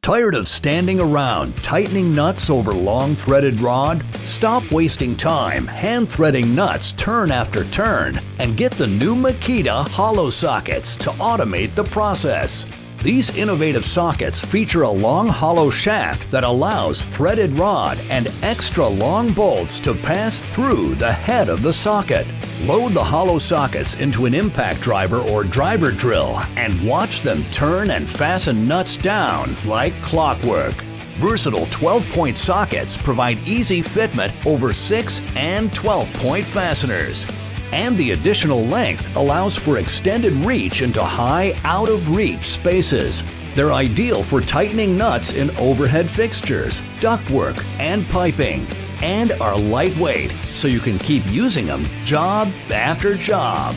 Tired of standing around tightening nuts over long threaded rod? Stop wasting time hand threading nuts turn after turn and get the new Makita Hollow Sockets to automate the process. These innovative sockets feature a long hollow shaft that allows threaded rod and extra long bolts to pass through the head of the socket. Load the hollow sockets into an impact driver or driver drill and watch them turn and fasten nuts down like clockwork. Versatile 12-point sockets provide easy fitment over 6 and 12-point fasteners. And the additional length allows for extended reach into high, out-of-reach spaces. They're ideal for tightening nuts in overhead fixtures, ductwork, and piping, and are lightweight, so you can keep using them job after job.